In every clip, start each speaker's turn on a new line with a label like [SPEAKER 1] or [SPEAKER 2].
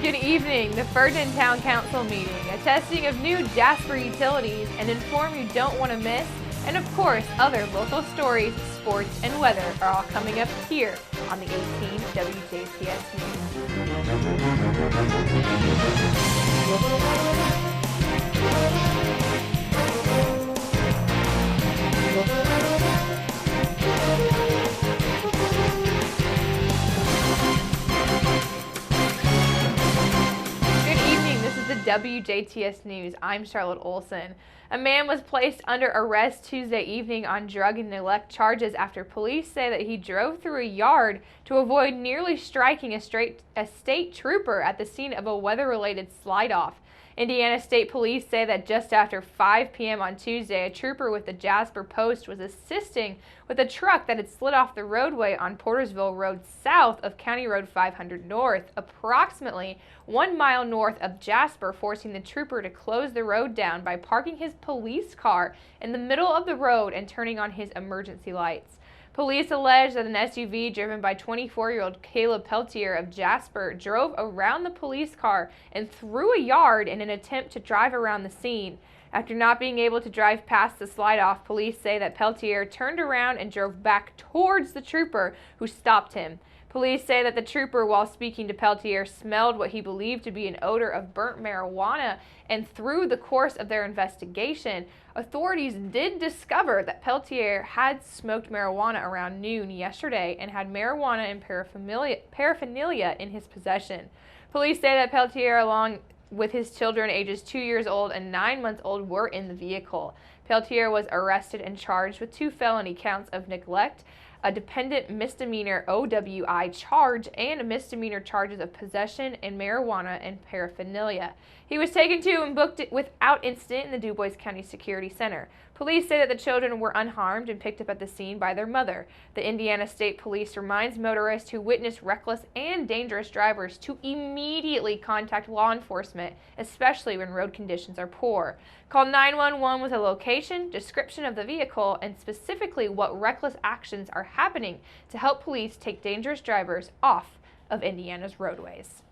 [SPEAKER 1] Good evening. The Ferdinand Town Council meeting, a testing of new Jasper utilities, an inform you don't want to miss, and of course, other local stories, sports, and weather are all coming up here on the 18 WJTS The WJTS News. I'm Charlotte Olson. A man was placed under arrest Tuesday evening on drug and neglect charges after police say that he drove through a yard to avoid nearly striking a state trooper at the scene of a weather-related slide-off. Indiana State Police say that just after 5 p.m. on Tuesday, a trooper with the Jasper Post was assisting with a truck that had slid off the roadway on Portersville Road south of County Road 500 North, approximately 1 mile north of Jasper, forcing the trooper to close the road down by parking his police car in the middle of the road and turning on his emergency lights. Police allege that an SUV driven by 24-year-old Caleb Peltier of Jasper drove around the police car and through a yard in an attempt to drive around the scene. After not being able to drive past the slide-off, police say that Peltier turned around and drove back towards the trooper, who stopped him. Police say that the trooper, while speaking to Peltier, smelled what he believed to be an odor of burnt marijuana, and through the course of their investigation, authorities did discover that Peltier had smoked marijuana around noon yesterday and had marijuana and paraphernalia in his possession. Police say that Peltier, along with his children ages 2 years old and 9 months old, were in the vehicle. Peltier was arrested and charged with 2 felony counts of neglect, a dependent misdemeanor OWI charge, and misdemeanor charges of possession and marijuana and paraphernalia. He was taken to and booked without incident in the DuBois County Security Center. Police say that the children were unharmed and picked up at the scene by their mother. The Indiana State Police reminds motorists who witness reckless and dangerous drivers to immediately contact law enforcement, especially when road conditions are poor. Call 911 with a location, description of the vehicle, and specifically what reckless actions are happening to help police take dangerous drivers off of Indiana's roadways.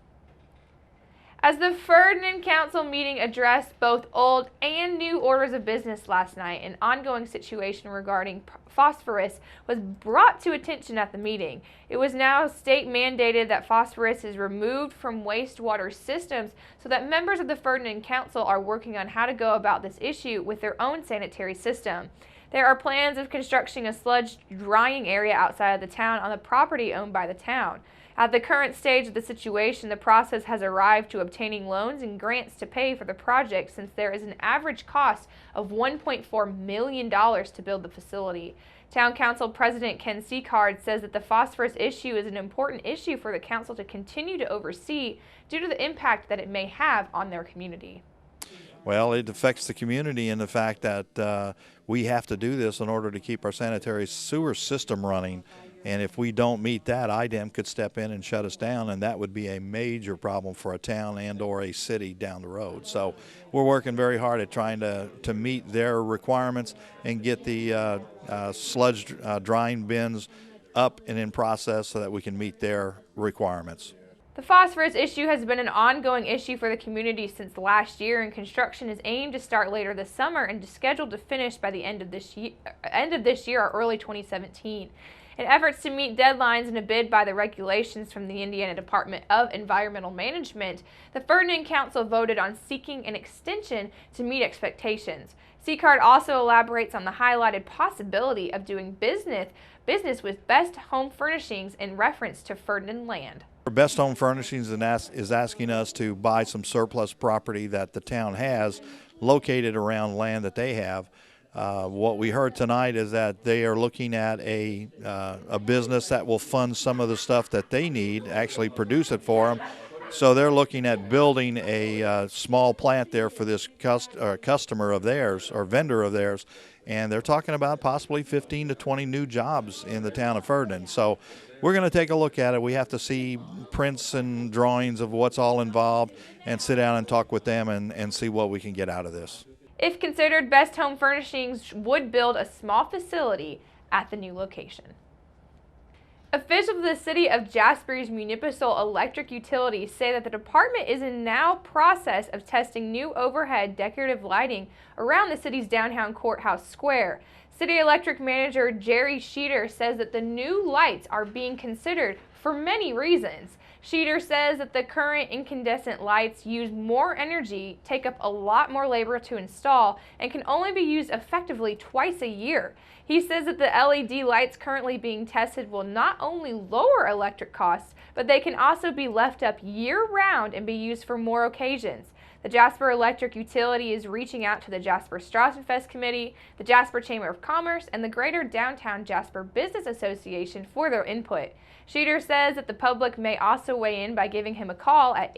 [SPEAKER 1] As the Ferdinand Council meeting addressed both old and new orders of business last night, an ongoing situation regarding phosphorus was brought to attention at the meeting. It was now state mandated that phosphorus is removed from wastewater systems, so that members of the Ferdinand Council are working on how to go about this issue with their own sanitary system. There are plans of constructing a sludge drying area outside of the town on the property owned by the town. At the current stage of the situation, the process has arrived to obtaining loans and grants to pay for the project, since there is an average cost of $1.4 million to build the facility. Town Council President Ken Seacard says that the phosphorus issue is an important issue for the council to continue to oversee due to the impact that it may have on their community.
[SPEAKER 2] Well, it affects the community in the fact that we have to do this in order to keep our sanitary sewer system running. And if we don't meet that, IDEM could step in and shut us down, and that would be a major problem for a town and or a city down the road. So we're working very hard at trying to meet their requirements and get the sludge drying bins up and in process so that we can meet their requirements.
[SPEAKER 1] The phosphorus issue has been an ongoing issue for the community since last year, and construction is aimed to start later this summer and is scheduled to finish by the end of this year or early 2017. In efforts to meet deadlines and a bid by the regulations from the Indiana Department of Environmental Management, the Ferdinand Council voted on seeking an extension to meet expectations. Seacard also elaborates on the highlighted possibility of doing business with Best Home Furnishings in reference to Ferdinand land.
[SPEAKER 2] Best Home Furnishings is asking us to buy some surplus property that the town has located around land that they have. What we heard tonight is that they are looking at a business that will fund some of the stuff that they need, actually produce it for them. So they're looking at building a small plant there for this customer of theirs or vendor of theirs, and they're talking about possibly 15 to 20 new jobs in the town of Ferdinand. So we're going to take a look at it. We have to see prints and drawings of what's all involved and sit down and talk with them and see what we can get out of this.
[SPEAKER 1] If considered, Best Home Furnishings would build a small facility at the new location. Officials of the city of Jasper's municipal electric utility say that the department is in now process of testing new overhead decorative lighting around the city's downtown courthouse square. City Electric Manager Jerry Sheeter says that the new lights are being considered for many reasons. Sheeter says that the current incandescent lights use more energy, take up a lot more labor to install, and can only be used effectively twice a year. He says that the LED lights currently being tested will not only lower electric costs, but they can also be left up year-round and be used for more occasions. The Jasper Electric Utility is reaching out to the Jasper Straßenfest Committee, the Jasper Chamber of Commerce, and the Greater Downtown Jasper Business Association for their input. Sheeter says that the public may also weigh in by giving him a call at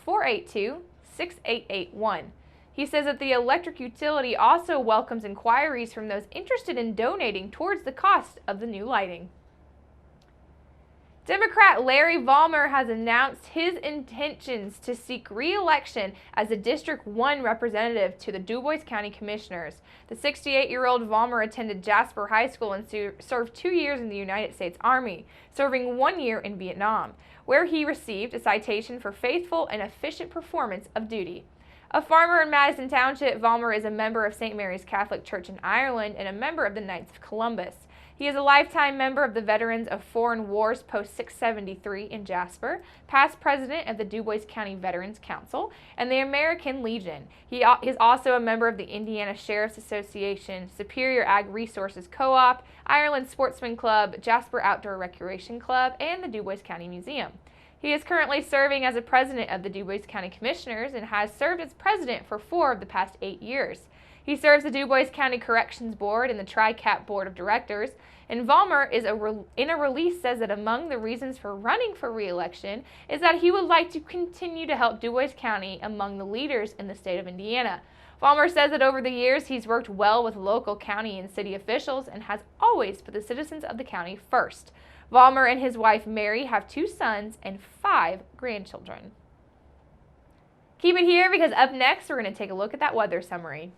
[SPEAKER 1] 812-482-6881. He says that the electric utility also welcomes inquiries from those interested in donating towards the cost of the new lighting. Democrat Larry Vollmer has announced his intentions to seek re-election as a District 1 representative to the DuBois County Commissioners. The 68-year-old Vollmer attended Jasper High School and served 2 years in the United States Army, serving 1 year in Vietnam, where he received a citation for faithful and efficient performance of duty. A farmer in Madison Township, Vollmer is a member of St. Mary's Catholic Church in Ireland and a member of the Knights of Columbus. He is a lifetime member of the Veterans of Foreign Wars Post 673 in Jasper, past president of the DuBois County Veterans Council, and the American Legion. He is also a member of the Indiana Sheriff's Association, Superior Ag Resources Co-op, Ireland Sportsman Club, Jasper Outdoor Recreation Club, and the DuBois County Museum. He is currently serving as a president of the DuBois County Commissioners and has served as president for 4 of the past 8 years. He serves the DuBois County Corrections Board and the TRICAP Board of Directors, and Vollmer in a release says that among the reasons for running for re-election is that he would like to continue to help DuBois County among the leaders in the state of Indiana. Vollmer says that over the years he's worked well with local county and city officials and has always put the citizens of the county first. Vollmer and his wife Mary have 2 sons and 5 grandchildren. Keep it here because up next we're going to take a look at that weather summary.